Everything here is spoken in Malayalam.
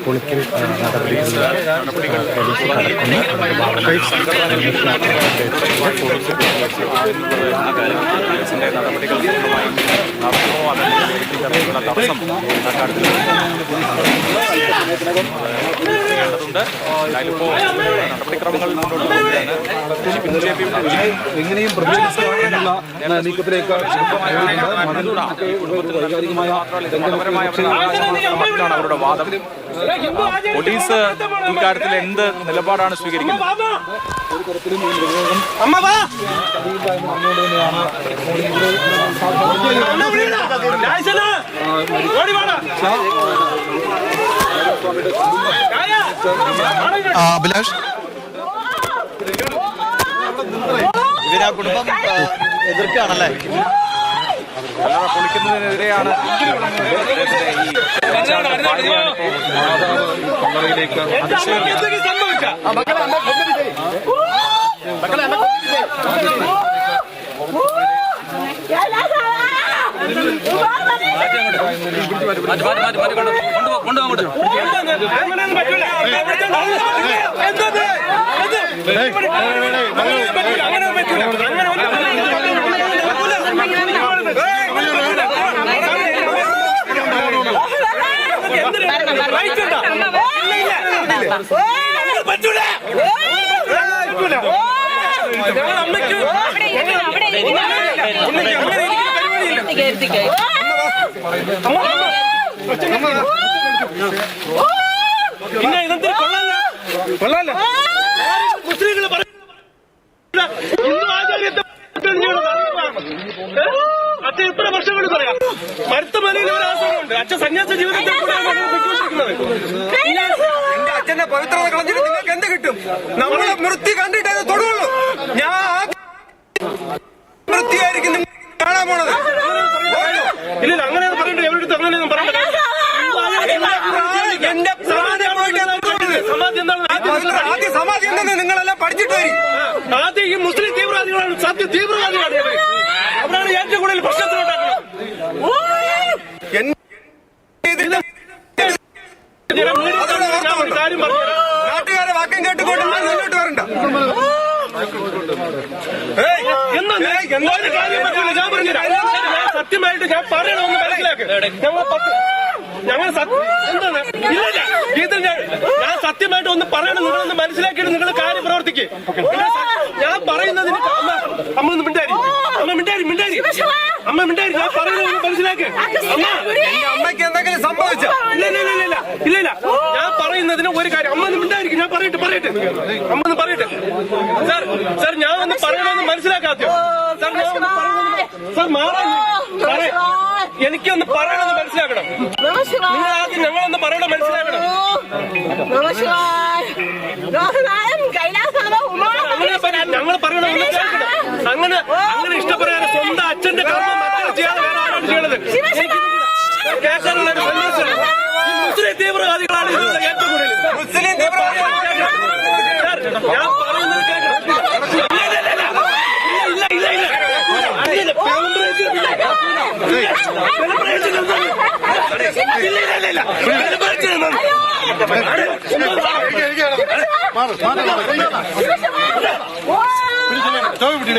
പൊളിക്കൽ നടപടികൾ നടപടിക്രമങ്ങൾ എങ്ങനെയും പ്രതികരിക്കാനുള്ള നീക്കത്തിലേക്ക് വൈകാരികമായ അവരുടെ വാദം. പോലീസ് ഇക്കാര്യത്തിൽ എന്ത് നിലപാടാണ് സ്വീകരിക്കുന്നത്? ഒരു തരത്തിലും ഈ മൃഗം അഭിലാഷ്, ഇവരാ കുടുംബം എതിർക്കുകയാണല്ലേ? പൊളിക്കുന്നതിനെതിരെയാണ് പിന്നെ ഇതെന്തിന് കൊള്ളാല്ല മുസ്ലിങ്ങൾ അച്ഛൻ എത്ര വർഷം കൊണ്ട് പറയാം. മരുത്തമലയിൽ ഒരു ആശ്രമമുണ്ട്. അച്ഛൻ സന്യാസ ജീവിതത്തെ എന്റെ അച്ഛന്റെ പവിത്രത കളഞ്ഞിട്ട് നിങ്ങൾക്ക് എന്ത് കിട്ടും? നമ്മളെ മൃത്യു കണ്ടിട്ട് അത് തൊടുള്ളൂ. ഞാൻ മൃത്യായിരിക്കും കാണാൻ പോണത്. ഇല്ല, അങ്ങനെയാണ് പറയണ്ടത്. എവിടെ അങ്ങനെയൊന്നും പറയണ്ട. എന്റെ ആദ്യം സമാധി എന്തെന്ന് നിങ്ങളെല്ലാം പഠിച്ചിട്ട് വരും. ആദ്യം ഈ മുസ്ലിം തീവ്രവാദികളാണ്, സത്യ തീവ്രവാദികളാണ്. അവരാണ് ഏറ്റവും കൂടുതൽ പ്രശ്നത്തിലുണ്ടാക്കുന്നത്. നാട്ടുകാരെ വാക്യം കേട്ടുകൊണ്ട് മുന്നോട്ട് വരണ്ട. സത്യമായിട്ട് ഞാൻ പറയണമെന്ന് മനസ്സിലാക്ക്. ഞങ്ങൾ ഞാൻ സത്യമായിട്ട് ഒന്ന് പറയണം. നിങ്ങളൊന്ന് മനസ്സിലാക്കിയിട്ട് നിങ്ങൾ കാര്യം പ്രവർത്തിക്ക്. ഞാൻ പറയുന്നതിന് അമ്മ മിണ്ടാരി ഞാൻ പറയുന്നത് മനസ്സിലാക്ക്. എന്റെ അമ്മയ്ക്ക് എന്തെങ്കിലും സംഭവിച്ചോ? ഇല്ല ഞാൻ പറയുന്നതിന് ഒരു കാര്യം. അമ്മ മിണ്ടായിരിക്കും. ഞാൻ പറയട്ടെ അമ്മ പറയട്ടെ. സാർ ഞാൻ ഒന്ന് പറയണമെന്ന് മനസ്സിലാക്കാത്തോ? സാർ ഞാൻ ഒന്ന് പറയണമെന്ന് സാർ മാറാൻ എനിക്കൊന്ന് പറയണമെന്ന് മനസ്സിലാക്കണം. നിങ്ങൾ ആദ്യം ഞങ്ങളൊന്ന് പറയണം, മനസ്സിലാക്കണം. ഞങ്ങൾ പറയണമെന്ന് കേൾക്കണം. അങ്ങനെ ഇഷ്ടപ്പെടാൻ സ്വന്തം അച്ഛന്റെ കർമ്മം മക്കൾ ചെയ്യാതെ വേറെ ആരാണ് ചെയ്യണത്? കേൾക്കാനുള്ള മുസ്ലിം തീവ്രവാദികളാണ് ഇതിലുള്ള ഏറ്റവും കൂടുതൽ. മുസ്ലിം തീവ്രവാദികളാണ്. ഞാൻ പറയുന്നത് കേൾക്കണം. ഇല്ല